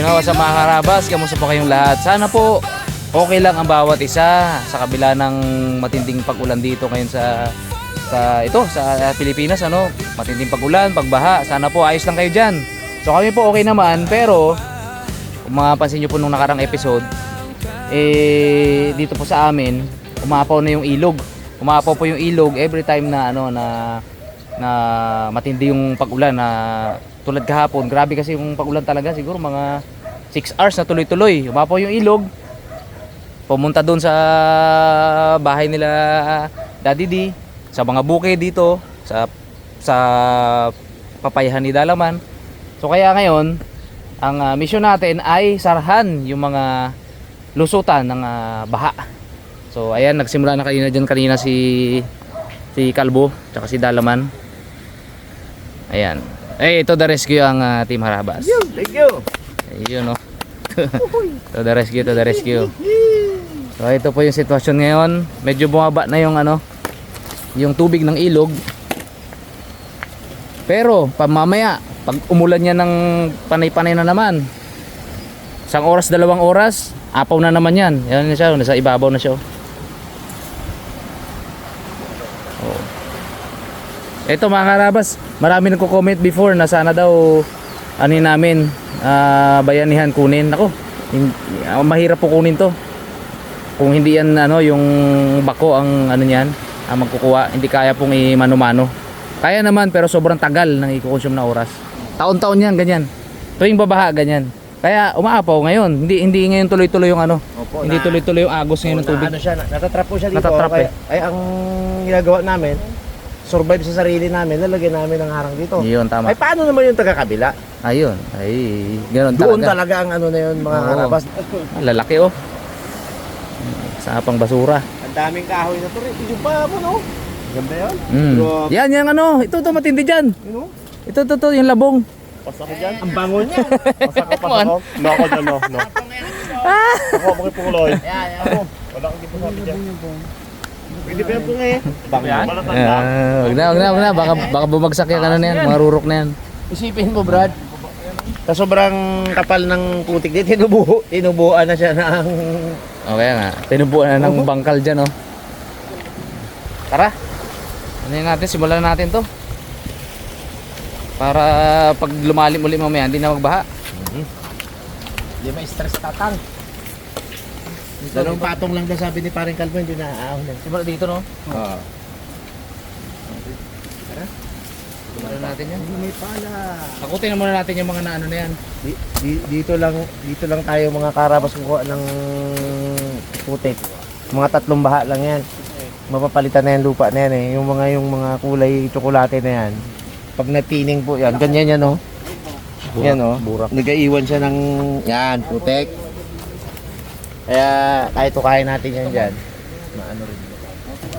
Sa mga karabas, kamusta po kayong lahat? Sana po okay lang ang bawat isa sa kabila ng matinding pag-ulan dito ngayon sa Pilipinas, ano? Matinding pag-ulan, pagbaha. Sana po ayos lang kayo diyan. So kami po okay naman, pero kung mapansin niyo po nung nakarang episode, dito po sa amin, umapaw na yung ilog. Umapaw po yung ilog every time na na matindi yung pag-ulan na tulad kahapon. Grabe kasi yung pag-ulan talaga, siguro mga 6 hours na tuloy-tuloy. Umapaw yung ilog. Pumunta doon sa bahay nila Daddy D, sa mga bukid dito, sa papayahan ni Dalaman. So kaya ngayon, ang mission natin ay sarahan yung mga lusutan ng baha. So ayan, nagsimula na kanina si Kalbo tsaka si Dalaman. Ayan. Ito the rescue ang Team Harabas. Thank you. Ayun, no. To the rescue. So ito po yung sitwasyon ngayon. Medyo bumaba na yung tubig ng ilog. Pero pamamaya, pag umulan niya ng panay-panay na naman, 1 oras, 2 oras, apaw na naman yan. Yan na siya, nasa ibabaw na siya. Oh. Ito mga karabas, marami nagko-comment before na sana daw namin bayanihan kunin. Ako, mahirap po kunin to. Kung hindi yan yung bako ang niyan, ang magkukuha, hindi kaya pong i-mano-mano. Kaya naman pero sobrang tagal ng i-consume na oras. Taon-taon yan ganyan. Tuwing babaha ganyan. Kaya umaapaw ngayon. Hindi ngayon tuloy-tuloy yung Opo, hindi tuloy-tuloy yung agos ngayon ng tubig. Natatrap po siya dito. Natatrap Ay ang ginagawa namin, survive sa sarili namin, lalagyan namin ng harang dito. Yun, tama. Ay paano naman yung taga-kabila? Ayun. Ay, ganoon Doon talaga. talaga ang na yun mga Oo. karabas. Lalaki Sa pang basura. Ang daming kahoy na to rin. Yung pa mo no? Ganda yun. Grabe. Yan yung ito matindi diyan. You know? Ito yung labong. Pasako dyan. Ang bango niya. Pasako. No ako dyan, no. Ako mo kay Puloy. Ako. Wala kang gipo sabi dyan. Pwede pa yan po nga eh. Bango. Wag na. Baka bumagsak yung na yan. Mga rurok na yan. Isipin mo, Brad. Sa sobrang kapal ng putik dito, tinubuan na siya ng... Okay nga. Tinubuan na ng bangkal dyan, oh. Tara. Natin, simulan natin to. Para pag lumalim ulit mamaya, hindi na magbaha. Hindi ma-stress tatang. Dalawang patong lang daw sabi ni Paring Calvin, hindi na aahon yan. Simula dito, no? Oo. Simulan natin yan. May pala. Takutin na muna natin yung mga na yan. Dito lang tayo mga karabas kukuha ng putik. Mga 3 baha lang yan. Mapapalitan na yan lupa na yan eh. Yung mga kulay tsokolate na yan. Pag napining po yan, ganyan yan oh. Yan oh. Burak. Nagaiwan siya ng yan, putik. Kaya kahit tukayin natin yan dyan. Maano rin.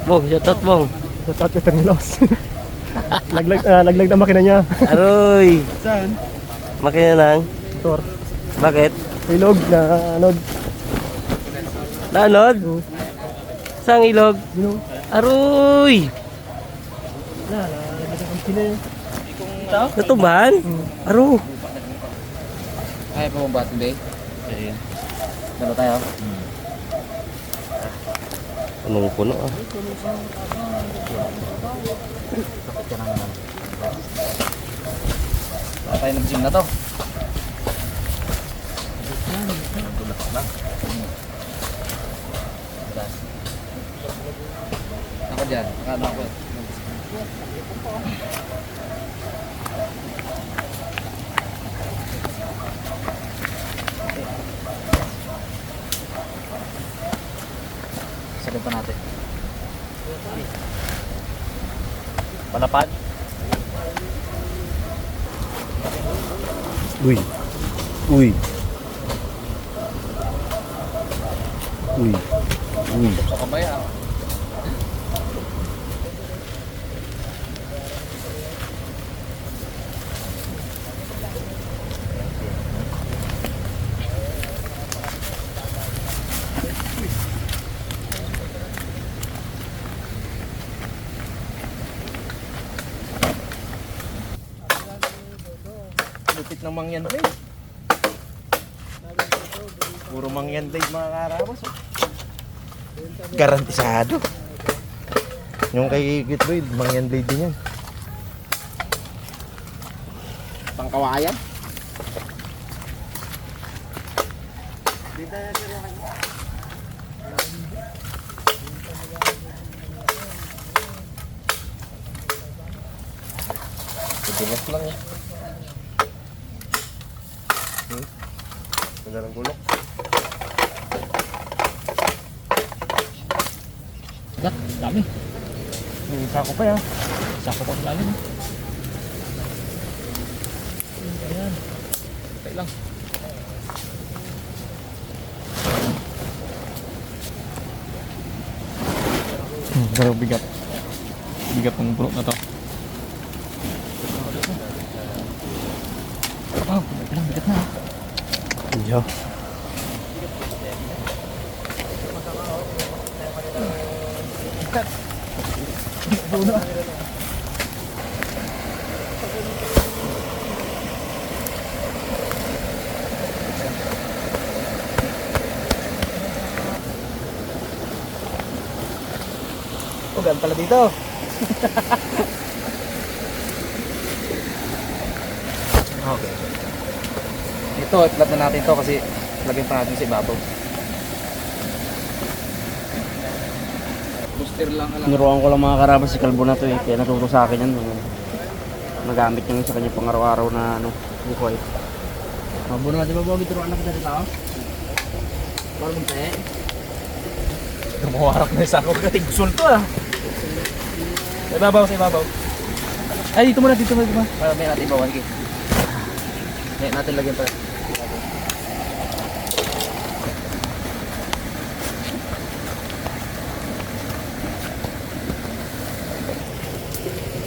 Bong, shoutout Bong. Shoutout kay Termilos. Laglag na makina niya. Aroy! Saan? Makina lang. Tor. Bakit? Ilog na anod. Naanod? Saan ilog? Yun. Aroy! Laglag ang makina niya. Natuban? Aro! Kaya pa ba today? Dalo tayo. Anong puno ah? Wala tayo nag-gym na to. Ako dyan. Akala ko. Sagad pa natin. Palapad. Uy. Uy. Uy. Uy. Sa kamay ah. Lupit ng mangyan. Puro mangyan blade mga karabas. Oh. Garantisado. Yung kay Gitboy, mangyan blade din yan. Pangkawayan. Dinas lang eh. Ganda ng gulok. Dami. May sako pa yan. Sako pa sa lalim. Ayan. Okay lang. Pero bigat. Bigat ng bulok na to. Oh, bigat na. Yo. Ugan pala dito. Okay. Ito, i-flat na natin to kasi lagyan pa natin sa ibabaw. Booster lang alam. Niruan ko lang mga karabas si Kalbo na to eh. Kaya natuto sa akin yan. Nagamit niya sa kanya pang araw-araw na ano, buhay. Mabo na natin babaw ito anak dari tao. Baru munte. Tumawarap na sa ako. Tigsul to ah. Sa ibabaw, sa ibabaw. Ay, dito muna, dito muna. Para may natin ibawan. Okay. May natin lagyan pa.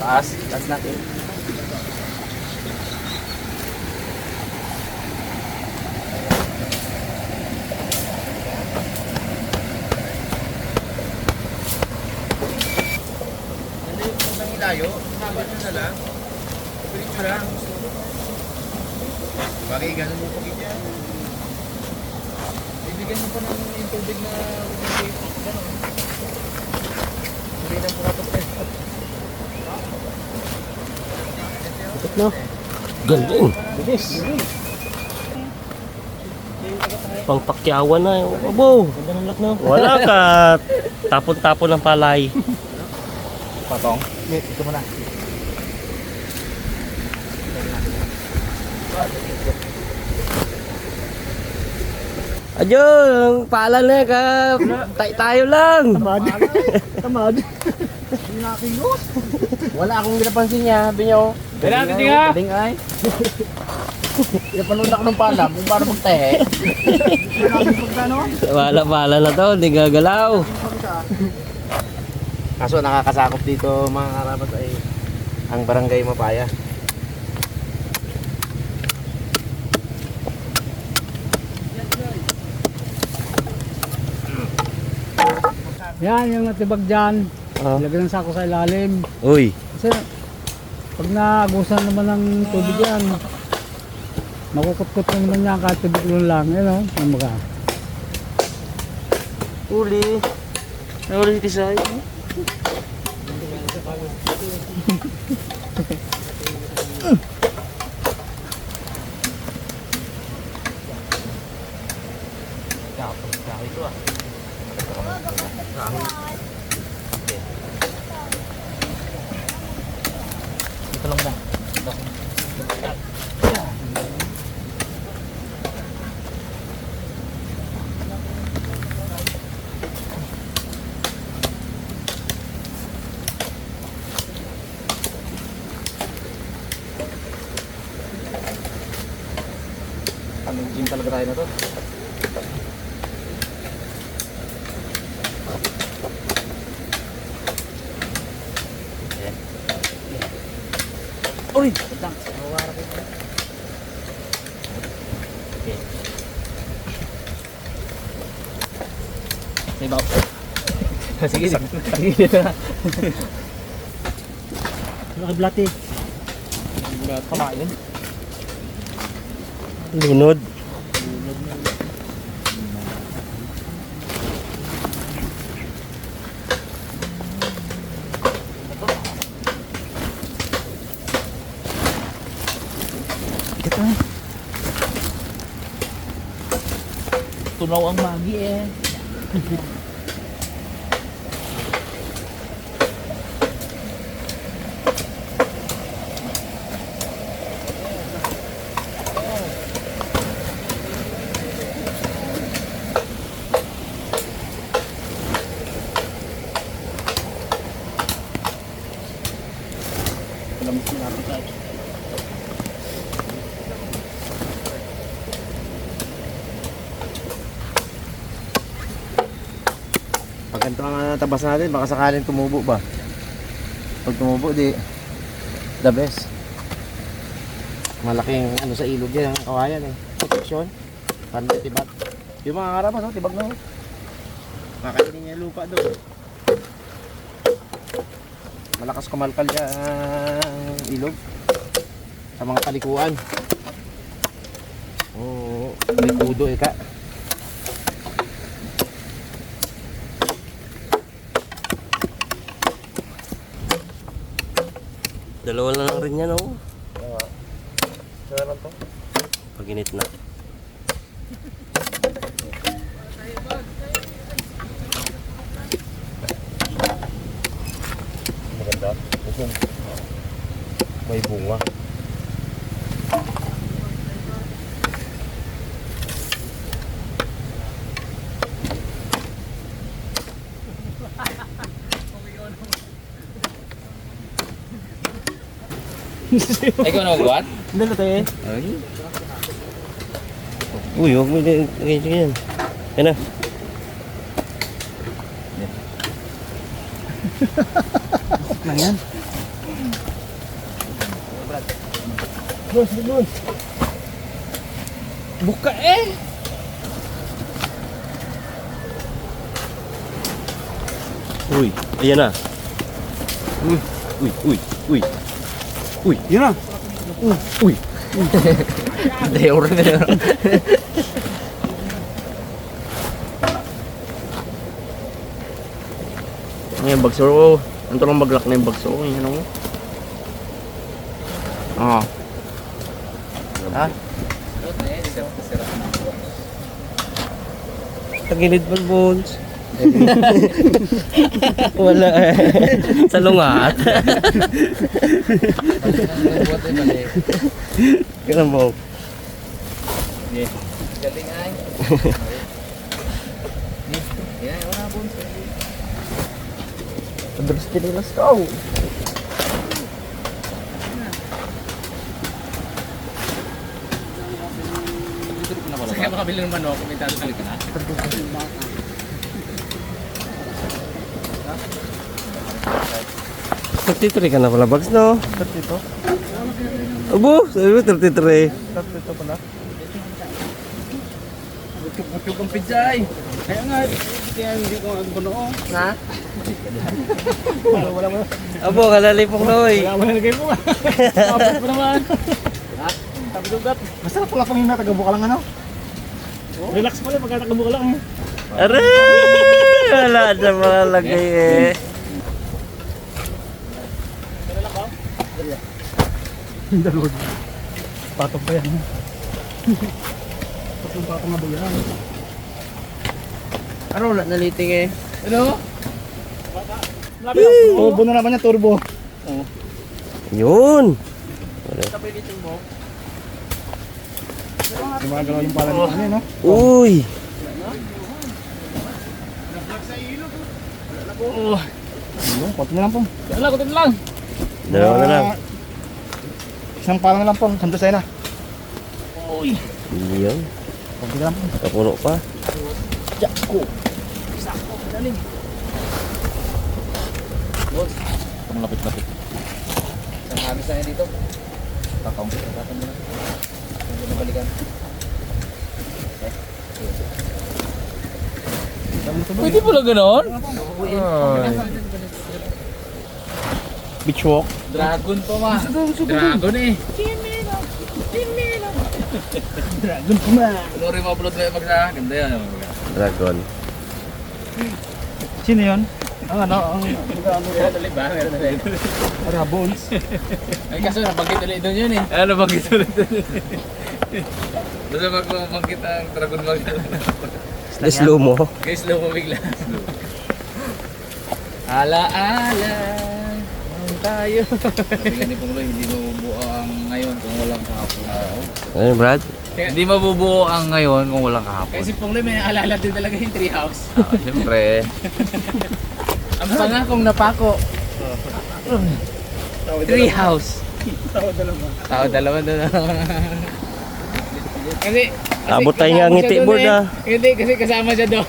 Taas natin. Layo, habang nyo na lang. Pilit lang. Bagay, ganun mo pagit yan. Bibigyan mo pa ng yung tubig na gano'n. Hindi na po kapag Ikot na. Galing. Bilis. Pangpakyawan na. Abo. Ganda ng lock na. Wala ka. Tapon-tapon ng palay. patong. Ito muna. Adyo, ang paalan na ka. Tayo lang. Tamad. Tamad. Wala akong ginapansin niya. Sabi niya, Dali natin tinga. galing ay. Pinapanood ako ng palam kung paano magtehe. Wala na to. Hindi gagalaw. Kaso nakakasakop dito mga karabas ay ang barangay Mapaya. Yan, yung natibag dyan. Ilagay ng sako sa ilalim. Uy. Kasi pag naagusan naman ng tubig yan, makukutkot na naman yan kahit tubig lang. Yan o, ang mga. Uli. Uli tisay. Ito lang na. Anong gym talaga tayo na to? Uy! Lang. Mawara ko. Okay. Say baw. Sige. Sige. Nakablati. Kamain. Lunod. raw ang magi eh. Pag ganito ang tabas natin, baka sakaling tumubo ba? Pag tumubo, di the best. Malaking ano sa ilog yan, ang kawayan eh. Proteksyon. Pandi, tibag. Yung mga karapas, no? Tibag na. Oh. Kakainin niya yung lupa doon. Malakas kumalkal niya ang ilog. Sa mga talikuan. Oo, may kudo eh ka. Dalawa lang rin yan oh. Sarap to. Paginit na. Maganda. Kasi may bunga. Ay, ikaw na magbuhat? Hindi na tayo eh. Ay. Uy, huwag mo ganyan. Yan na. Na yan. Boss, boss. Buka eh! Uy, ayan na. Uy, uy, uy, uy. Uy, Yan na. uy. Dayor na yun. Ngayon, bagso ko. Anto lang maglak na yung bagso ko. Yan ako. Ah. Ha? Tagilid pa, Bones. Wala eh. Sa lungat. Kaya mo. Galing ay. Yan, wala po. Padros tinilas ka. Sige, makabili ng manok. May tatalik ka na. Ka na pala, Bags, no? 32. Abo, sabi mo 33. 32 pala. Butyog ang pizza ay. Kaya nga, kaya hindi ko ang buno. Ha? Wala mo. Abo, kalalipong Noy. Wala mo na lagay mo. Kapit mo naman. Sabi dugat. Masarap pala pang yung natagabu ka lang ano? Relax pala pagka nakabu ka lang. Aray! Wala na mga lagay eh. Dalawag. Patong pa yan. Patong na ba yan? Ano, wala naliting eh. Ano? Turbo na naman yan, turbo. Yun! Gumagalaw yung pala ng ano, no? Uy! Ayun, konti na lang po. Konti na lang. Dalawa na lang. Isang pala na lang po, santo sa'yo na. Yun. Konti na lang po. Kapuno pa. Pang lapit-lapit. Isang habis na yan dito. Kakampit na natin muna. Hindi na balikan. Pwede pala ganon? Beach walk. Dragon pa ma. Dragon eh. Dragon po na. Ano rin ma-upload na yung magsa? Ganda yan. Dragon. Sino yun? Ang ano, ang Meron ulit ba? Meron ulit. Rabons. Ay kaso nabanggit ulit doon yun eh. Ano nabanggit ulit doon yun? Basta magbanggit ang dragon mag slow mo. Guys, slow mo bigla. Ala-ala. Ano tayo? Sabi nga ni Pangloy, hindi mabubuo ang ngayon kung walang kahapon. Ano, Brad? Hindi mabubuo ang ngayon kung walang kahapon. Kasi Pangloy, may naalala din talaga yung treehouse. Siyempre. Ang pangakong napako. Treehouse. Tao dalawa doon. Kasi Abot tayo nga kasama ngiti siya board dun ah. Hindi, kasi kasama siya doon.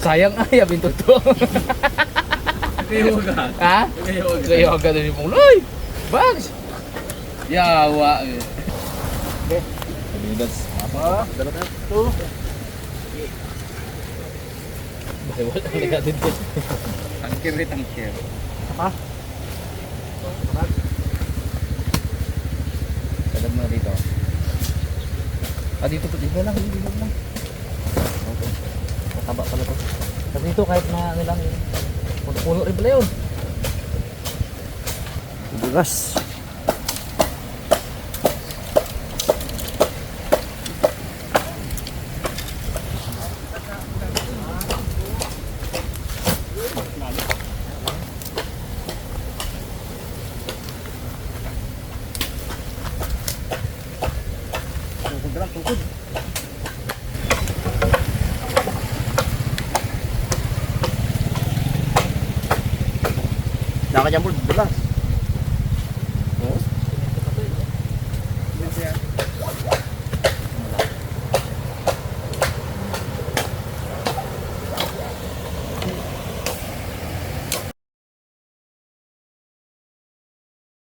Sayang ay, abin totoo. Kayoga. Ha? Kayoga doon yung pungloy. Bags. Yawa. Wala ang ligatin ko. Tangkir rin, tangkir. Sagad mo dito. Dito lang. Dito lang. Okay. Mataba pala to. Kasi dito kahit na ano lang yun. Puno rin pala yun. Bugas. Naka dyan, board. Bugas.